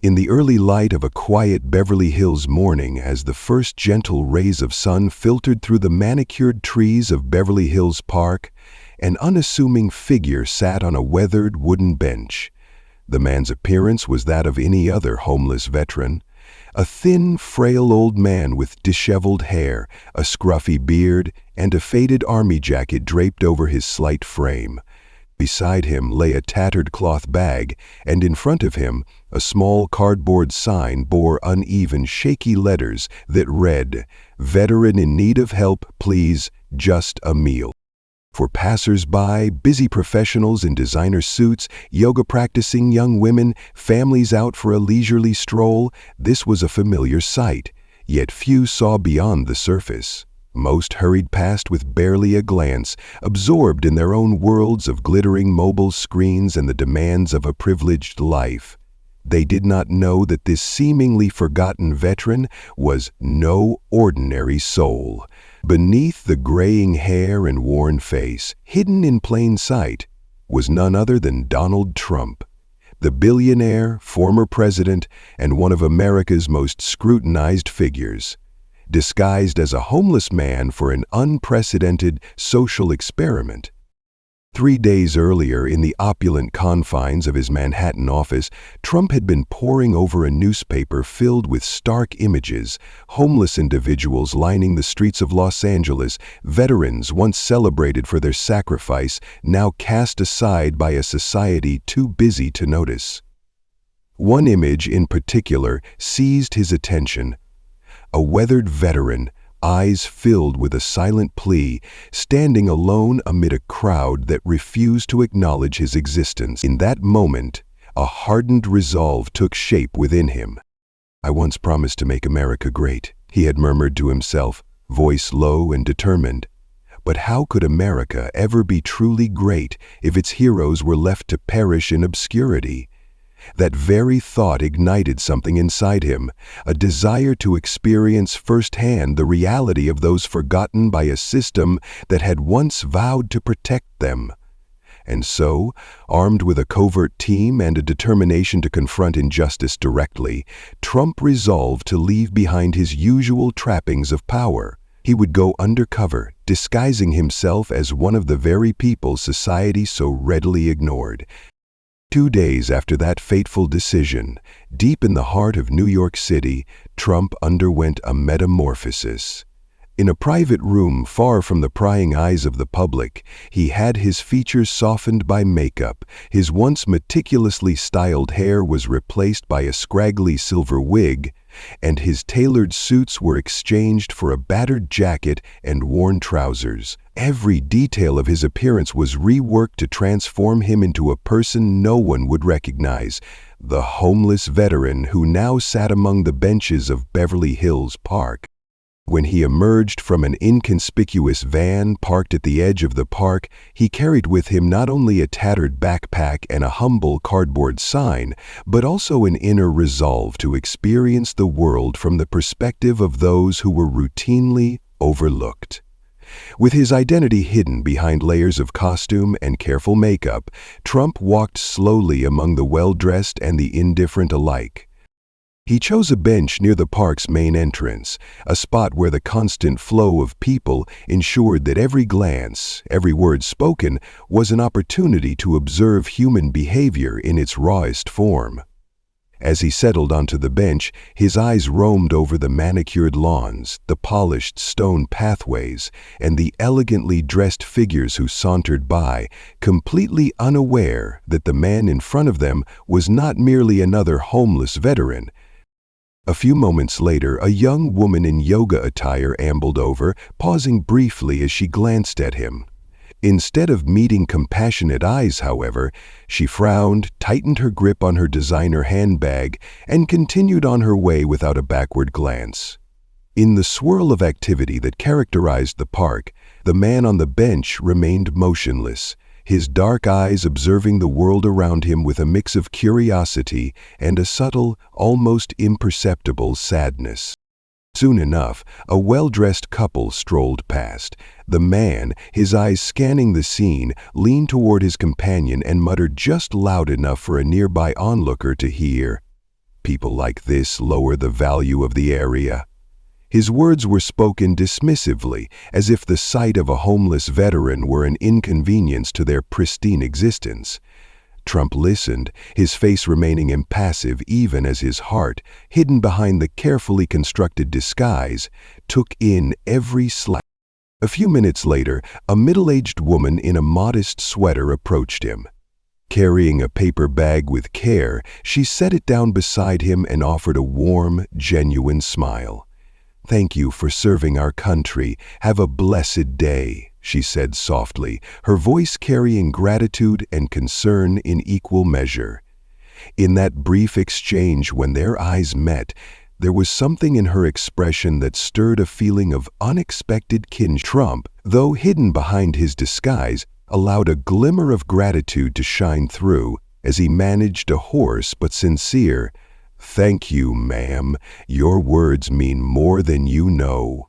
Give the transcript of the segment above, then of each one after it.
In the early light of a quiet Beverly Hills morning, as the first gentle rays of sun filtered through the manicured trees of Beverly Hills Park, an unassuming figure sat on a weathered wooden bench. The man's appearance was that of any other homeless veteran. A thin, frail old man with disheveled hair, a scruffy beard, and a faded army jacket draped over his slight frame. Beside him lay a tattered cloth bag, and in front of him, a small cardboard sign bore uneven, shaky letters that read, "Veteran in need of help, please, just a meal." For passers-by, busy professionals in designer suits, yoga-practicing young women, families out for a leisurely stroll, this was a familiar sight, yet few saw beyond the surface. Most hurried past with barely a glance, absorbed in their own worlds of glittering mobile screens and the demands of a privileged life. They did not know that this seemingly forgotten veteran was no ordinary soul. Beneath the graying hair and worn face, hidden in plain sight, was none other than Donald Trump, the billionaire, former president, and one of America's most scrutinized figures. Disguised as a homeless man for an unprecedented social experiment. 3 days earlier, in the opulent confines of his Manhattan office, Trump had been poring over a newspaper filled with stark images, homeless individuals lining the streets of Los Angeles, veterans once celebrated for their sacrifice, now cast aside by a society too busy to notice. One image in particular seized his attention. A weathered veteran, eyes filled with a silent plea, standing alone amid a crowd that refused to acknowledge his existence. In that moment, a hardened resolve took shape within him. "I once promised to make America great," he had murmured to himself, voice low and determined. But how could America ever be truly great if its heroes were left to perish in obscurity? That very thought ignited something inside him, a desire to experience firsthand the reality of those forgotten by a system that had once vowed to protect them. And so, armed with a covert team and a determination to confront injustice directly, Trump resolved to leave behind his usual trappings of power. He would go undercover, disguising himself as one of the very people society so readily ignored. 2 days after that fateful decision, deep in the heart of New York City, Trump underwent a metamorphosis. In a private room far from the prying eyes of the public, he had his features softened by makeup, his once meticulously styled hair was replaced by a scraggly silver wig, and his tailored suits were exchanged for a battered jacket and worn trousers. Every detail of his appearance was reworked to transform him into a person no one would recognize, the homeless veteran who now sat among the benches of Beverly Hills Park. When he emerged from an inconspicuous van parked at the edge of the park, he carried with him not only a tattered backpack and a humble cardboard sign, but also an inner resolve to experience the world from the perspective of those who were routinely overlooked. With his identity hidden behind layers of costume and careful makeup, Trump walked slowly among the well-dressed and the indifferent alike. He chose a bench near the park's main entrance, a spot where the constant flow of people ensured that every glance, every word spoken, was an opportunity to observe human behavior in its rawest form. As he settled onto the bench, his eyes roamed over the manicured lawns, the polished stone pathways, and the elegantly dressed figures who sauntered by, completely unaware that the man in front of them was not merely another homeless veteran. A few moments later, a young woman in yoga attire ambled over, pausing briefly as she glanced at him. Instead of meeting compassionate eyes, however, she frowned, tightened her grip on her designer handbag, and continued on her way without a backward glance. In the swirl of activity that characterized the park, the man on the bench remained motionless, his dark eyes observing the world around him with a mix of curiosity and a subtle, almost imperceptible sadness. Soon enough, a well-dressed couple strolled past. The man, his eyes scanning the scene, leaned toward his companion and muttered just loud enough for a nearby onlooker to hear, people like this lower the value of the area." His words were spoken dismissively, as if the sight of a homeless veteran were an inconvenience to their pristine existence. Trump listened, his face remaining impassive even as his heart, hidden behind the carefully constructed disguise, took in every slight. A few minutes later, a middle-aged woman in a modest sweater approached him. Carrying a paper bag with care, she set it down beside him and offered a warm, genuine smile. "Thank you for serving our country. Have a blessed day," she said softly, her voice carrying gratitude and concern in equal measure. In that brief exchange when their eyes met, there was something in her expression that stirred a feeling of unexpected kinship. Trump, though hidden behind his disguise, allowed a glimmer of gratitude to shine through as he managed a hoarse but sincere, "Thank you, ma'am. Your words mean more than you know."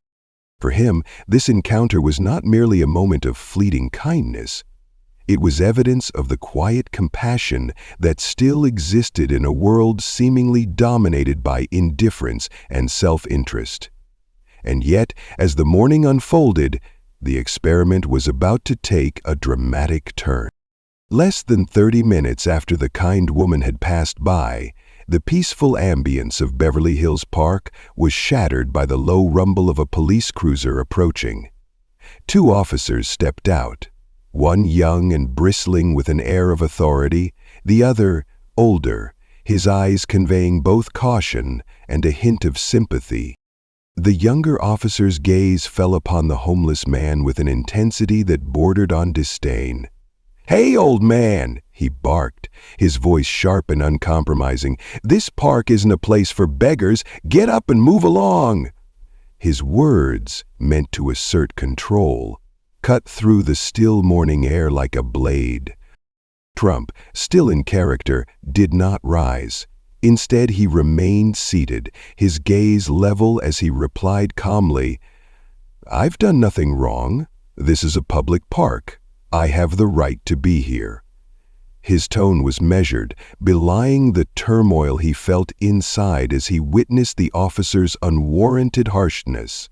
For him, this encounter was not merely a moment of fleeting kindness. It was evidence of the quiet compassion that still existed in a world seemingly dominated by indifference and self-interest. And yet, as the morning unfolded, the experiment was about to take a dramatic turn. Less than 30 minutes after the kind woman had passed by, the peaceful ambience of Beverly Hills Park was shattered by the low rumble of a police cruiser approaching. Two officers stepped out, one young and bristling with an air of authority, the other older, his eyes conveying both caution and a hint of sympathy. The younger officer's gaze fell upon the homeless man with an intensity that bordered on disdain. "Hey, old man," he barked, his voice sharp and uncompromising. "This park isn't a place for beggars. Get up and move along." His words, meant to assert control, cut through the still morning air like a blade. Trump, still in character, did not rise. Instead, he remained seated, his gaze level as he replied calmly, "I've done nothing wrong. This is a public park. I have the right to be here." His tone was measured, belying the turmoil he felt inside as he witnessed the officer's unwarranted harshness.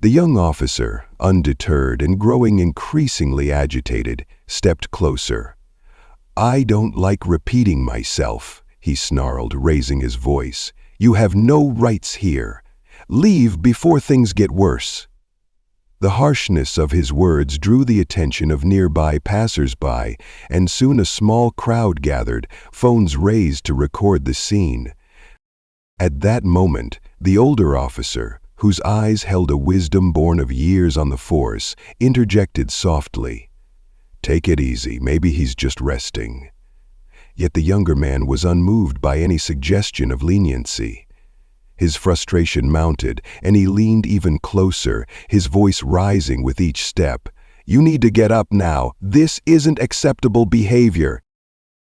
The young officer, undeterred and growing increasingly agitated, stepped closer. "I don't like repeating myself," he snarled, raising his voice. "You have no rights here. Leave before things get worse." The harshness of his words drew the attention of nearby passers-by, and soon a small crowd gathered, phones raised to record the scene. At that moment, the older officer, whose eyes held a wisdom born of years on the force, interjected softly, "Take it easy, maybe he's just resting." Yet the younger man was unmoved by any suggestion of leniency. His frustration mounted, and he leaned even closer, his voice rising with each step. "You need to get up now. This isn't acceptable behavior."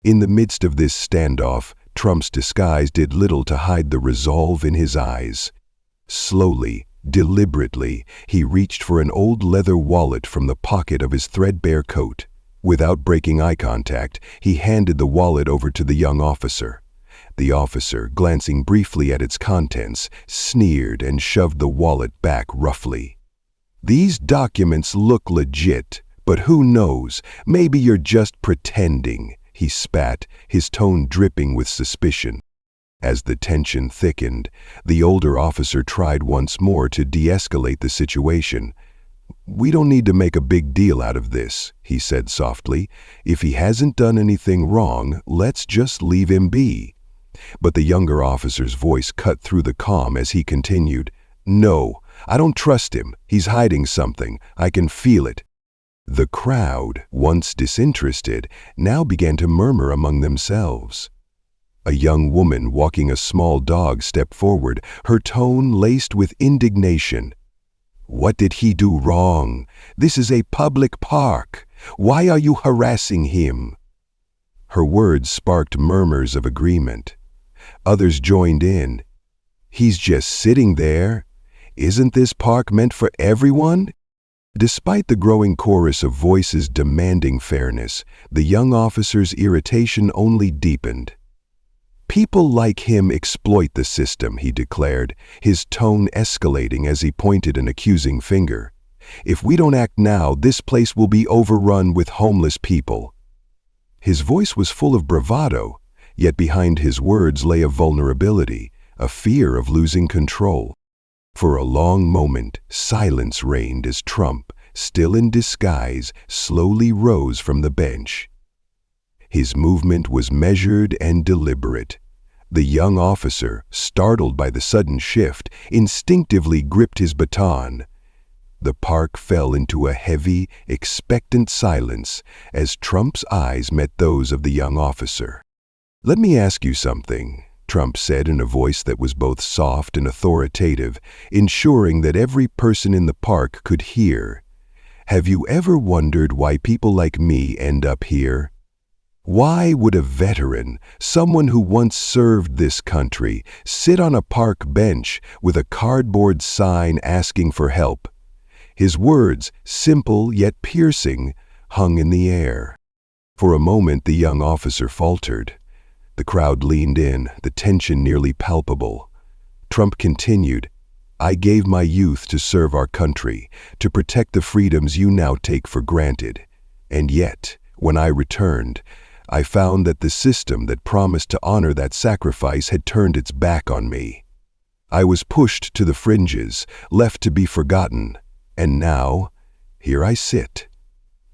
In the midst of this standoff, Trump's disguise did little to hide the resolve in his eyes. Slowly, deliberately, he reached for an old leather wallet from the pocket of his threadbare coat. Without breaking eye contact, he handed the wallet over to the young officer. The officer, glancing briefly at its contents, sneered and shoved the wallet back roughly. "These documents look legit, but who knows, maybe you're just pretending," he spat, his tone dripping with suspicion. As the tension thickened, the older officer tried once more to de-escalate the situation. "We don't need to make a big deal out of this," he said softly. "If he hasn't done anything wrong, let's just leave him be." But the younger officer's voice cut through the calm as he continued, "No, I don't trust him. He's hiding something. I can feel it." The crowd, once disinterested, now began to murmur among themselves. A young woman walking a small dog stepped forward, her tone laced with indignation. "What did he do wrong? This is a public park. Why are you harassing him?" Her words sparked murmurs of agreement. Others joined in. "He's just sitting there. Isn't this park meant for everyone?" Despite the growing chorus of voices demanding fairness, the young officer's irritation only deepened. People like him exploit the system, he declared, his tone escalating as he pointed an accusing finger. If we don't act now, this place will be overrun with homeless people. His voice was full of bravado, yet behind his words lay a vulnerability, a fear of losing control. For a long moment, silence reigned as Trump, still in disguise, slowly rose from the bench. His movement was measured and deliberate. The young officer, startled by the sudden shift, instinctively gripped his baton. The park fell into a heavy, expectant silence as Trump's eyes met those of the young officer. "Let me ask you something," Trump said in a voice that was both soft and authoritative, ensuring that every person in the park could hear. "Have you ever wondered why people like me end up here? Why would a veteran, someone who once served this country, sit on a park bench with a cardboard sign asking for help?" His words, simple yet piercing, hung in the air. For a moment the young officer faltered. The crowd leaned in, the tension nearly palpable. Trump continued, "I gave my youth to serve our country, to protect the freedoms you now take for granted. And yet, when I returned, I found that the system that promised to honor that sacrifice had turned its back on me. I was pushed to the fringes, left to be forgotten, and now, here I sit,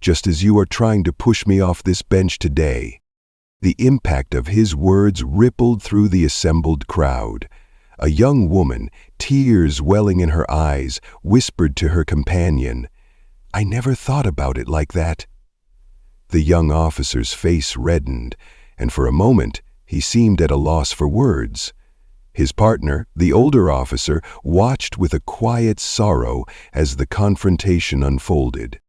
just as you are trying to push me off this bench today." The impact of his words rippled through the assembled crowd. A young woman, tears welling in her eyes, whispered to her companion, "I never thought about it like that." The young officer's face reddened, and for a moment he seemed at a loss for words. His partner, the older officer, watched with a quiet sorrow as the confrontation unfolded.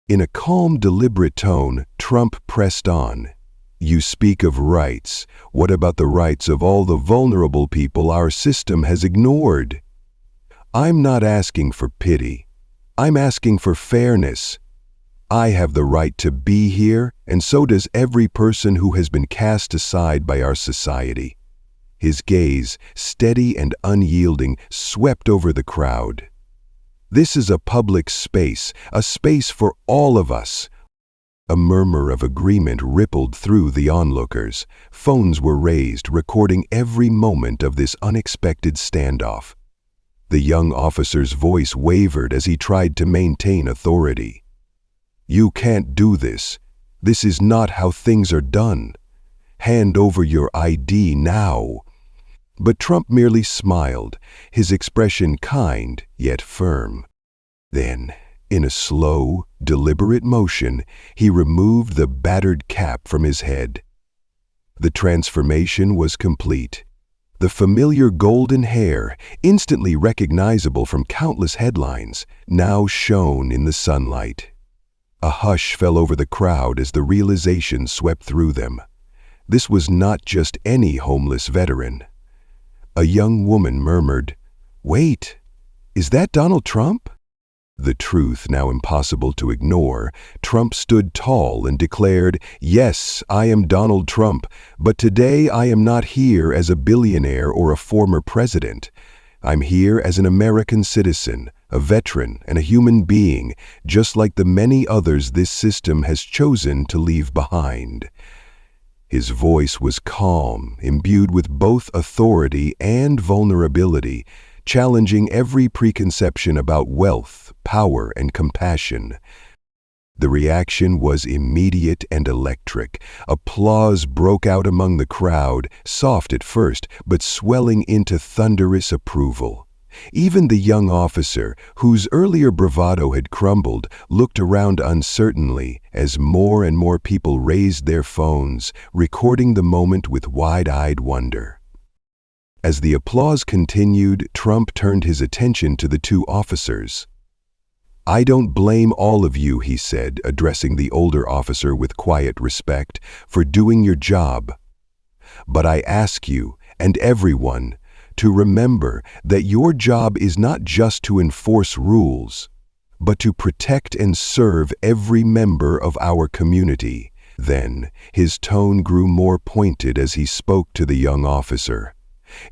In a calm, deliberate tone, Trump pressed on. "You speak of rights. What about the rights of all the vulnerable people our system has ignored? I'm not asking for pity. I'm asking for fairness. I have the right to be here, and so does every person who has been cast aside by our society." His gaze, steady and unyielding, swept over the crowd. "This is a public space, a space for all of us." A murmur of agreement rippled through the onlookers. Phones were raised, recording every moment of this unexpected standoff. The young officer's voice wavered as he tried to maintain authority. "You can't do this. This is not how things are done. Hand over your ID now." But Trump merely smiled, his expression kind yet firm. Then, in a slow, deliberate motion, he removed the battered cap from his head. The transformation was complete. The familiar golden hair, instantly recognizable from countless headlines, now shone in the sunlight. A hush fell over the crowd as the realization swept through them. This was not just any homeless veteran. A young woman murmured, "Wait, is that Donald Trump?" The truth now impossible to ignore, Trump stood tall and declared, "Yes, I am Donald Trump, but today I am not here as a billionaire or a former president. I'm here as an American citizen, a veteran and a human being, just like the many others this system has chosen to leave behind." His voice was calm, imbued with both authority and vulnerability, challenging every preconception about wealth, power, and compassion. The reaction was immediate and electric. Applause broke out among the crowd, soft at first, but swelling into thunderous approval. Even the young officer, whose earlier bravado had crumbled, looked around uncertainly as more and more people raised their phones, recording the moment with wide-eyed wonder. As the applause continued, Trump turned his attention to the two officers. "I don't blame all of you," he said, addressing the older officer with quiet respect, "for doing your job. But I ask you, and everyone, to remember that your job is not just to enforce rules, but to protect and serve every member of our community. Then, his tone grew more pointed as he spoke to the young officer.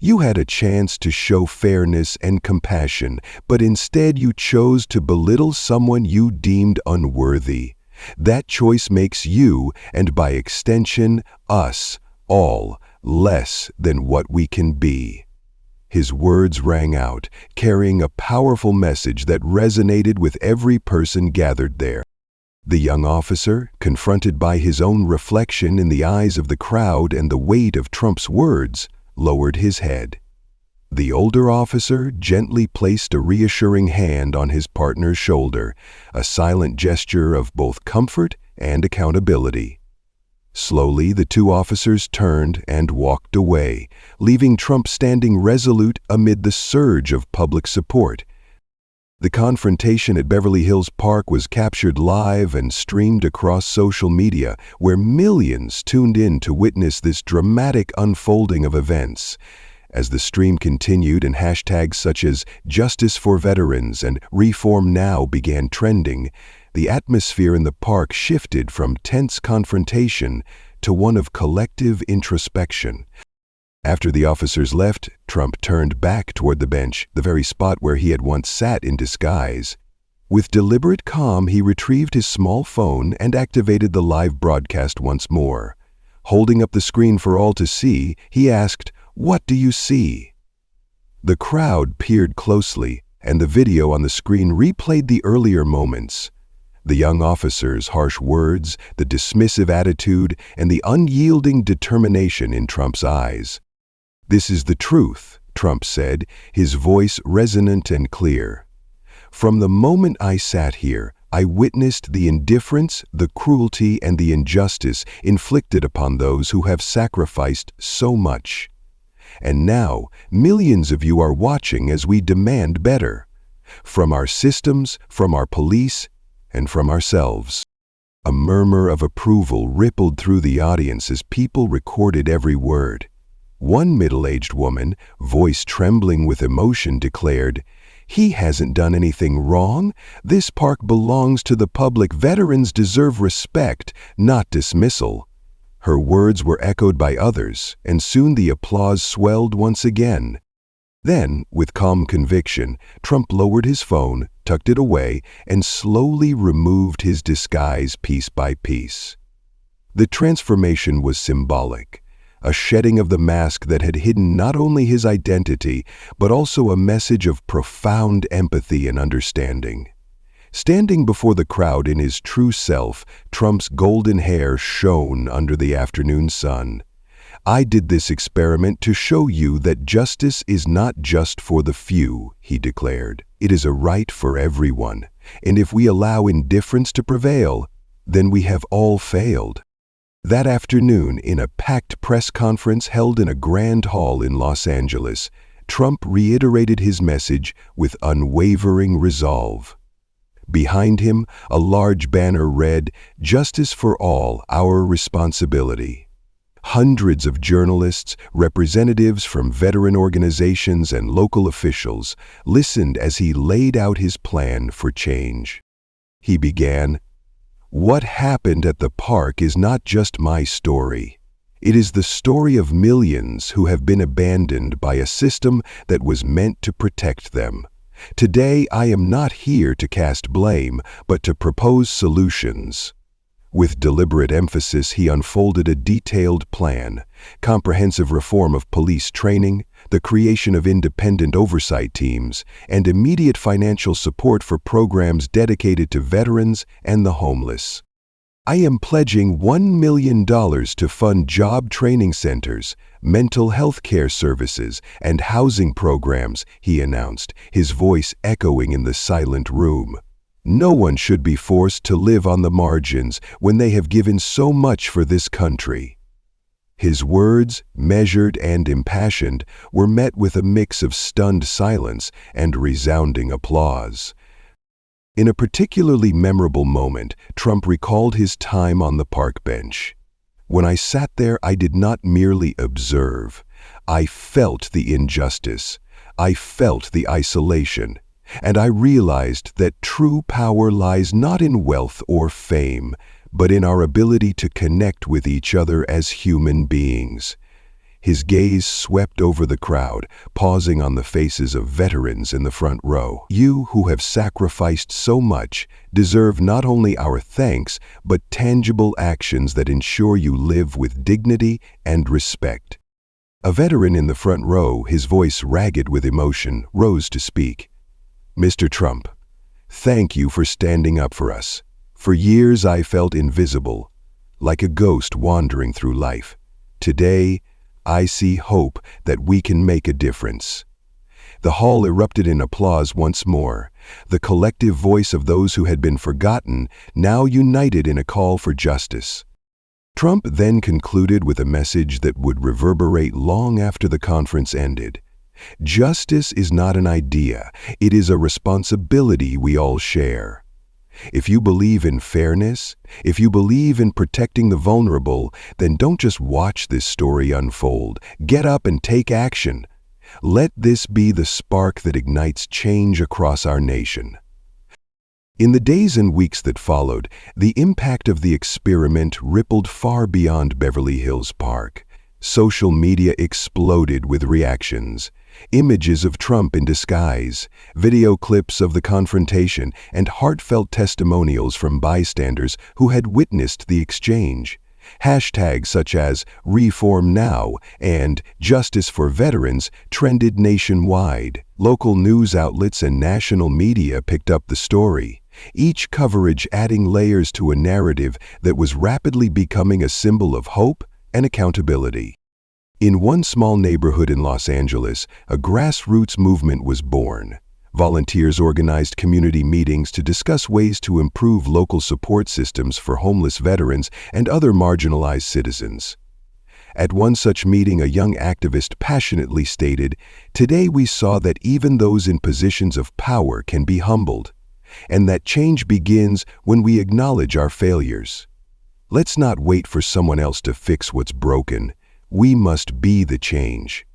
"You had a chance to show fairness and compassion, but instead you chose to belittle someone you deemed unworthy. That choice makes you, and by extension, us, all, less than what we can be." His words rang out, carrying a powerful message that resonated with every person gathered there. The young officer, confronted by his own reflection in the eyes of the crowd and the weight of Trump's words, lowered his head. The older officer gently placed a reassuring hand on his partner's shoulder, a silent gesture of both comfort and accountability. Slowly, the two officers turned and walked away, leaving Trump standing resolute amid the surge of public support. The confrontation at Beverly Hills Park was captured live and streamed across social media, where millions tuned in to witness this dramatic unfolding of events. As the stream continued and hashtags such as Justice for Veterans and Reform Now began trending, the atmosphere in the park shifted from tense confrontation to one of collective introspection. After the officers left, Trump turned back toward the bench, the very spot where he had once sat in disguise. With deliberate calm, he retrieved his small phone and activated the live broadcast once more. Holding up the screen for all to see, he asked, "What do you see?" The crowd peered closely, and the video on the screen replayed the earlier moments. The young officer's harsh words, the dismissive attitude, and the unyielding determination in Trump's eyes. "This is the truth," Trump said, his voice resonant and clear. "From the moment I sat here, I witnessed the indifference, the cruelty, and the injustice inflicted upon those who have sacrificed so much. And now, millions of you are watching as we demand better. From our systems, from our police, and from ourselves." A murmur of approval rippled through the audience as people recorded every word. One middle-aged woman, voice trembling with emotion, declared, "He hasn't done anything wrong. This park belongs to the public. Veterans deserve respect, not dismissal." Her words were echoed by others, and soon the applause swelled once again. Then, with calm conviction, Trump lowered his phone, tucked it away, and slowly removed his disguise piece by piece. The transformation was symbolic, a shedding of the mask that had hidden not only his identity, but also a message of profound empathy and understanding. Standing before the crowd in his true self, Trump's golden hair shone under the afternoon sun. "I did this experiment to show you that justice is not just for the few," he declared. "It is a right for everyone. And if we allow indifference to prevail, then we have all failed." That afternoon, in a packed press conference held in a grand hall in Los Angeles, Trump reiterated his message with unwavering resolve. Behind him, a large banner read, "Justice for all, our responsibility." Hundreds of journalists, representatives from veteran organizations, and local officials listened as he laid out his plan for change. He began, "What happened at the park is not just my story. It is the story of millions who have been abandoned by a system that was meant to protect them. Today, I am not here to cast blame, but to propose solutions." With deliberate emphasis, he unfolded a detailed plan: comprehensive reform of police training, the creation of independent oversight teams, and immediate financial support for programs dedicated to veterans and the homeless. "I am pledging $1 million to fund job training centers, mental health care services, and housing programs," he announced, his voice echoing in the silent room. "No one should be forced to live on the margins when they have given so much for this country." His words, measured and impassioned, were met with a mix of stunned silence and resounding applause. In a particularly memorable moment, Trump recalled his time on the park bench. "When I sat there, I did not merely observe. I felt the injustice. I felt the isolation. And I realized that true power lies not in wealth or fame, but in our ability to connect with each other as human beings. His gaze swept over the crowd, pausing on the faces of veterans in the front row. You who have sacrificed so much deserve not only our thanks, but tangible actions that ensure you live with dignity and respect. A veteran in the front row, his voice ragged with emotion, rose to speak. Mr. Trump, thank you for standing up for us. For years I felt invisible, like a ghost wandering through life. Today, I see hope that we can make a difference. The hall erupted in applause once more, the collective voice of those who had been forgotten, now united in a call for justice. Trump then concluded with a message that would reverberate long after the conference ended. Justice is not an idea, it is a responsibility we all share. If you believe in fairness, if you believe in protecting the vulnerable, then don't just watch this story unfold. Get up and take action. Let this be the spark that ignites change across our nation. In the days and weeks that followed, the impact of the experiment rippled far beyond Beverly Hills Park. Social media exploded with reactions. Images of Trump in disguise, video clips of the confrontation, and heartfelt testimonials from bystanders who had witnessed the exchange. Hashtags such as Reform Now and Justice for Veterans trended nationwide. Local news outlets and national media picked up the story, each coverage adding layers to a narrative that was rapidly becoming a symbol of hope and accountability. In one small neighborhood in Los Angeles, a grassroots movement was born. Volunteers organized community meetings to discuss ways to improve local support systems for homeless veterans and other marginalized citizens. At one such meeting, a young activist passionately stated, "Today we saw that even those in positions of power can be humbled, and that change begins when we acknowledge our failures. Let's not wait for someone else to fix what's broken. We must be the change."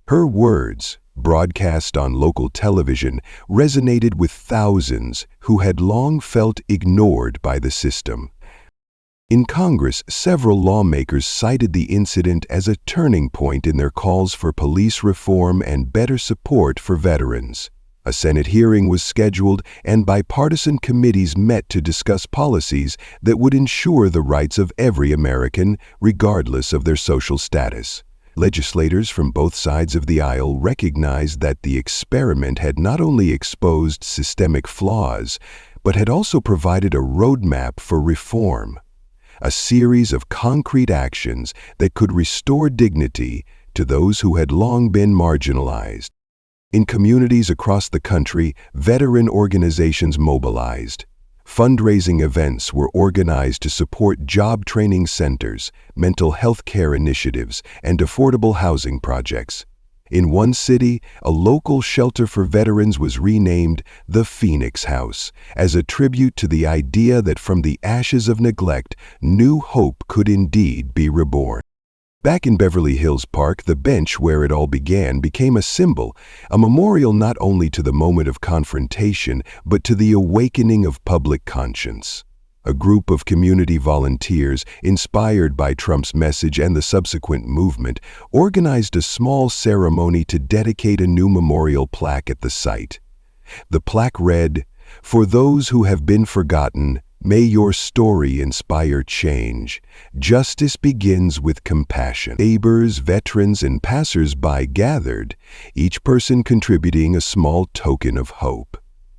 Her words, broadcast on local television, resonated with thousands who had long felt ignored by the system. In Congress, several lawmakers cited the incident as a turning point in their calls for police reform and better support for veterans. A Senate hearing was scheduled, and bipartisan committees met to discuss policies that would ensure the rights of every American, regardless of their social status. Legislators from both sides of the aisle recognized that the experiment had not only exposed systemic flaws, but had also provided a roadmap for reform, a series of concrete actions that could restore dignity to those who had long been marginalized. In communities across the country, veteran organizations mobilized. Fundraising events were organized to support job training centers, mental health care initiatives, and affordable housing projects. In one city, a local shelter for veterans was renamed the Phoenix House, as a tribute to the idea that from the ashes of neglect, new hope could indeed be reborn. Back in Beverly Hills Park, the bench where it all began became a symbol, a memorial not only to the moment of confrontation, but to the awakening of public conscience. A group of community volunteers, inspired by Trump's message and the subsequent movement, organized a small ceremony to dedicate a new memorial plaque at the site. The plaque read, "For those who have been forgotten, may your story inspire change. Justice begins with compassion." Neighbors, veterans, and passers-by gathered, each person contributing a small token of hope.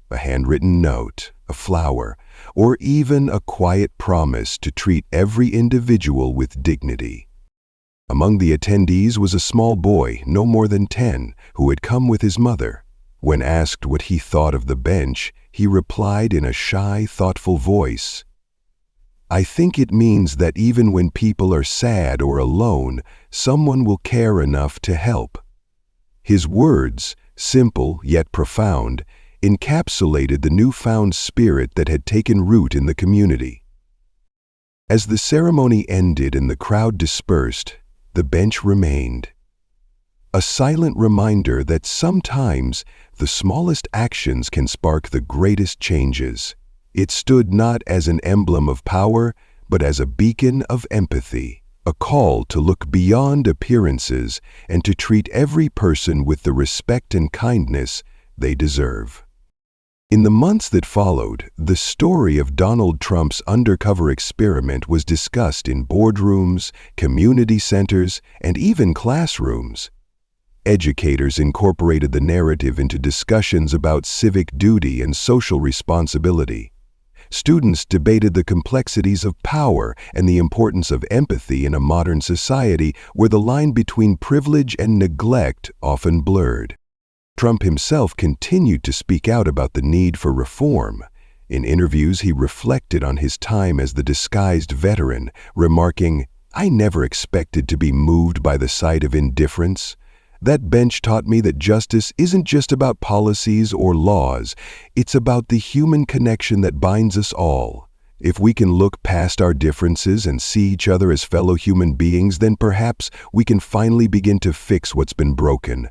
A handwritten note, a flower, or even a quiet promise to treat every individual with dignity. Among the attendees was a small boy, no more than 10, who had come with his mother. When asked what he thought of the bench, he replied in a shy, thoughtful voice, "I think it means that even when people are sad or alone, someone will care enough to help." His words, simple yet profound, encapsulated the newfound spirit that had taken root in the community. As the ceremony ended and the crowd dispersed, the bench remained. A silent reminder that sometimes the smallest actions can spark the greatest changes. It stood not as an emblem of power, but as a beacon of empathy, a call to look beyond appearances and to treat every person with the respect and kindness they deserve. In the months that followed, the story of Donald Trump's undercover experiment was discussed in boardrooms, community centers, and even classrooms. Educators incorporated the narrative into discussions about civic duty and social responsibility. Students debated the complexities of power and the importance of empathy in a modern society where the line between privilege and neglect often blurred. Trump himself continued to speak out about the need for reform. In interviews, he reflected on his time as the disguised veteran, remarking, "I never expected to be moved by the sight of indifference. That bench taught me that justice isn't just about policies or laws, it's about the human connection that binds us all. If we can look past our differences and see each other as fellow human beings, then perhaps we can finally begin to fix what's been broken."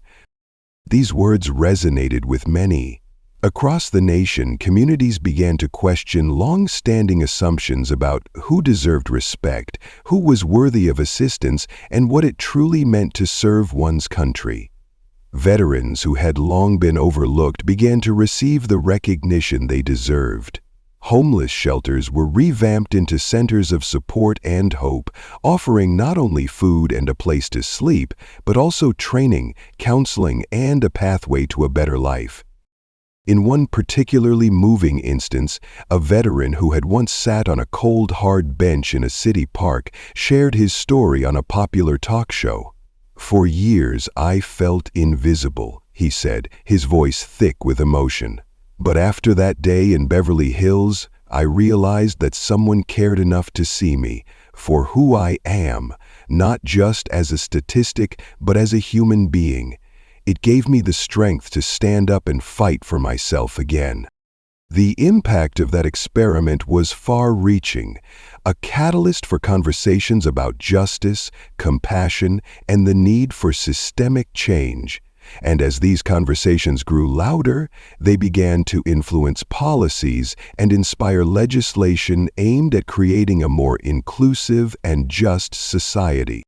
These words resonated with many. Across the nation, communities began to question long-standing assumptions about who deserved respect, who was worthy of assistance, and what it truly meant to serve one's country. Veterans who had long been overlooked began to receive the recognition they deserved. Homeless shelters were revamped into centers of support and hope, offering not only food and a place to sleep, but also training, counseling, and a pathway to a better life. In one particularly moving instance, a veteran who had once sat on a cold, hard bench in a city park shared his story on a popular talk show. "For years, I felt invisible," he said, his voice thick with emotion. "But after that day in Beverly Hills, I realized that someone cared enough to see me for who I am, not just as a statistic, but as a human being. It gave me the strength to stand up and fight for myself again." The impact of that experiment was far-reaching, a catalyst for conversations about justice, compassion, and the need for systemic change. And as these conversations grew louder, they began to influence policies and inspire legislation aimed at creating a more inclusive and just society.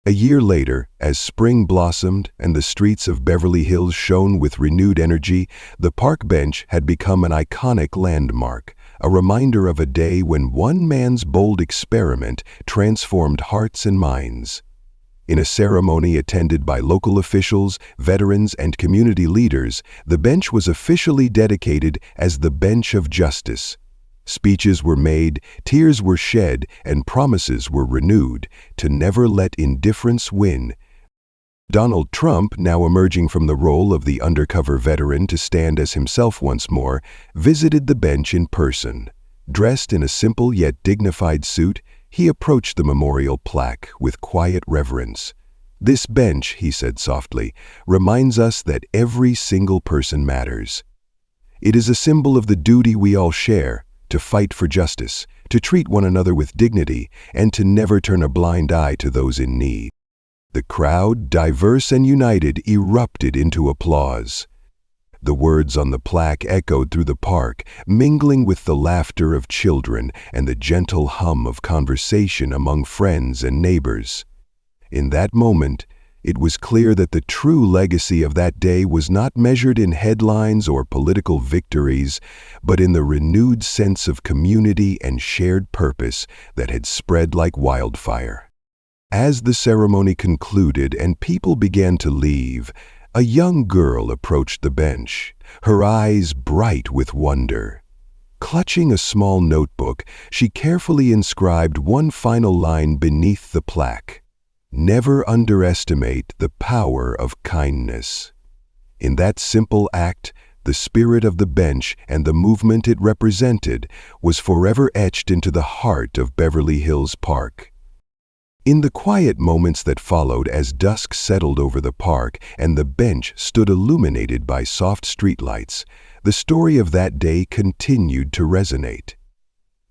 A year later, as spring blossomed and the streets of Beverly Hills shone with renewed energy, the park bench had become an iconic landmark, a reminder of a day when one man's bold experiment transformed hearts and minds. In a ceremony attended by local officials, veterans, and community leaders, the bench was officially dedicated as the Bench of Justice. Speeches were made, tears were shed, and promises were renewed to never let indifference win. Donald Trump, now emerging from the role of the undercover veteran to stand as himself once more, visited the bench in person. Dressed in a simple yet dignified suit, he approached the memorial plaque with quiet reverence. "This bench," he said softly, "reminds us that every single person matters. It is a symbol of the duty we all share, to fight for justice, to treat one another with dignity, and to never turn a blind eye to those in need." The crowd, diverse and united, erupted into applause. The words on the plaque echoed through the park, mingling with the laughter of children and the gentle hum of conversation among friends and neighbors. In that moment, it was clear that the true legacy of that day was not measured in headlines or political victories, but in the renewed sense of community and shared purpose that had spread like wildfire. As the ceremony concluded and people began to leave, a young girl approached the bench, her eyes bright with wonder. Clutching a small notebook, she carefully inscribed one final line beneath the plaque: "Never underestimate the power of kindness." In that simple act, the spirit of the bench and the movement it represented was forever etched into the heart of Beverly Hills Park. In the quiet moments that followed, as dusk settled over the park and the bench stood illuminated by soft streetlights, the story of that day continued to resonate.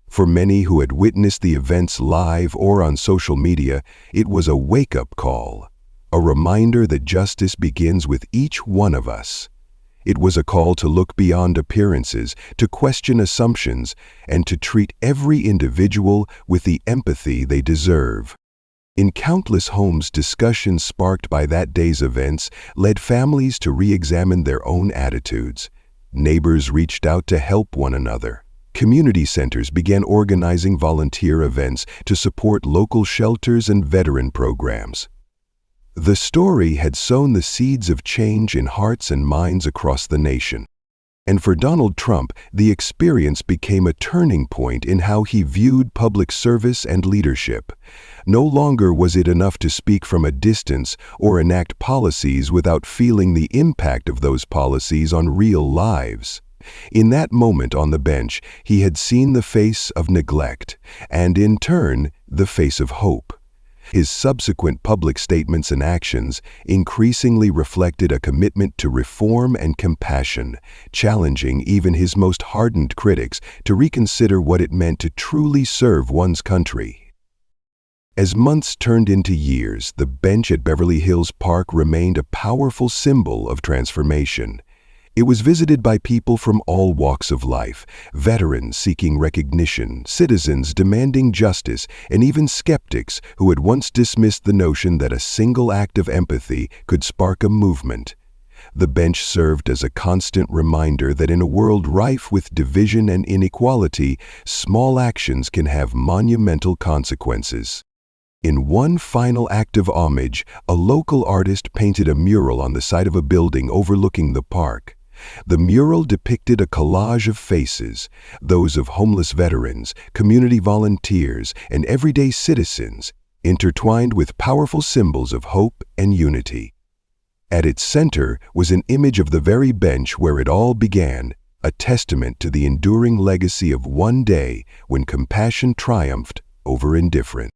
For many who had witnessed the events live or on social media, it was a wake-up call, a reminder that justice begins with each one of us. It was a call to look beyond appearances, to question assumptions, and to treat every individual with the empathy they deserve. In countless homes, discussions sparked by that day's events led families to re-examine their own attitudes. Neighbors reached out to help one another. Community centers began organizing volunteer events to support local shelters and veteran programs. The story had sown the seeds of change in hearts and minds across the nation. And for Donald Trump, the experience became a turning point in how he viewed public service and leadership. No longer was it enough to speak from a distance or enact policies without feeling the impact of those policies on real lives. In that moment on the bench, he had seen the face of neglect, and in turn, the face of hope. His subsequent public statements and actions increasingly reflected a commitment to reform and compassion, challenging even his most hardened critics to reconsider what it meant to truly serve one's country. As months turned into years, the bench at Beverly Hills Park remained a powerful symbol of transformation. It was visited by people from all walks of life, veterans seeking recognition, citizens demanding justice, and even skeptics who had once dismissed the notion that a single act of empathy could spark a movement. The bench served as a constant reminder that in a world rife with division and inequality, small actions can have monumental consequences. In one final act of homage, a local artist painted a mural on the side of a building overlooking the park. The mural depicted a collage of faces, those of homeless veterans, community volunteers, and everyday citizens, intertwined with powerful symbols of hope and unity. At its center was an image of the very bench where it all began, a testament to the enduring legacy of one day when compassion triumphed over indifference.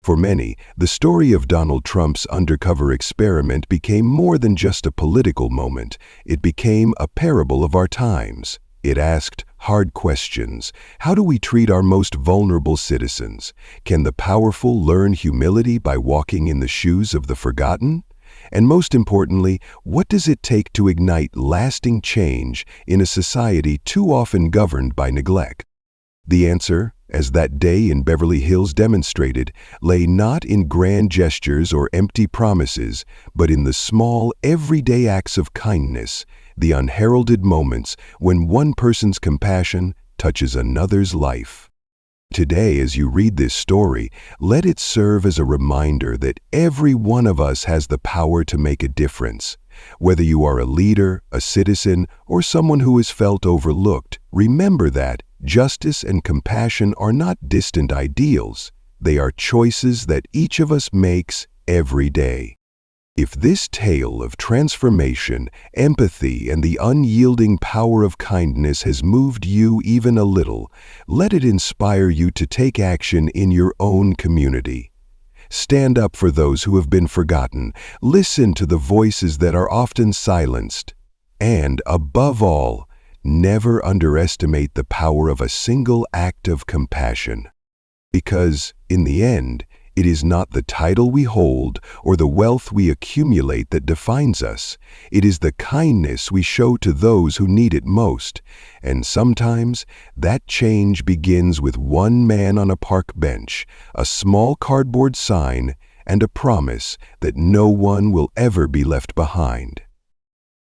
For many, the story of Donald Trump's undercover experiment became more than just a political moment. It became a parable of our times. It asked hard questions. How do we treat our most vulnerable citizens? Can the powerful learn humility by walking in the shoes of the forgotten? And most importantly, what does it take to ignite lasting change in a society too often governed by neglect? The answer, as that day in Beverly Hills demonstrated, lay not in grand gestures or empty promises, but in the small, everyday acts of kindness, the unheralded moments when one person's compassion touches another's life. Today, as you read this story, let it serve as a reminder that every one of us has the power to make a difference. Whether you are a leader, a citizen, or someone who has felt overlooked, remember that justice and compassion are not distant ideals. They are choices that each of us makes every day. If this tale of transformation, empathy, and the unyielding power of kindness has moved you even a little, let it inspire you to take action in your own community. Stand up for those who have been forgotten, listen to the voices that are often silenced, and, above all, never underestimate the power of a single act of compassion. Because, in the end, it is not the title we hold or the wealth we accumulate that defines us. It is the kindness we show to those who need it most. And sometimes, that change begins with one man on a park bench, a small cardboard sign, and a promise that no one will ever be left behind.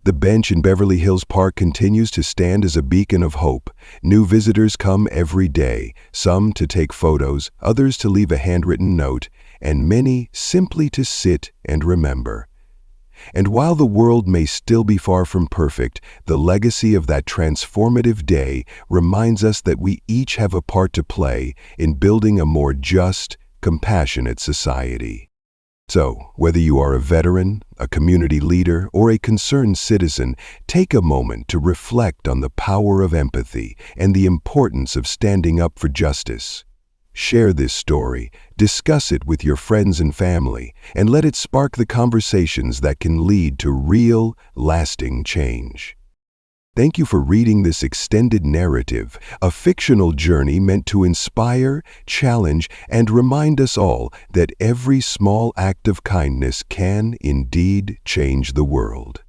The bench in Beverly Hills Park continues to stand as a beacon of hope. New visitors come every day, some to take photos, others to leave a handwritten note, and many simply to sit and remember. And while the world may still be far from perfect, the legacy of that transformative day reminds us that we each have a part to play in building a more just, compassionate society. So, whether you are a veteran, a community leader, or a concerned citizen, take a moment to reflect on the power of empathy and the importance of standing up for justice. Share this story, discuss it with your friends and family, and let it spark the conversations that can lead to real, lasting change. Thank you for reading this extended narrative, a fictional journey meant to inspire, challenge, and remind us all that every small act of kindness can indeed change the world.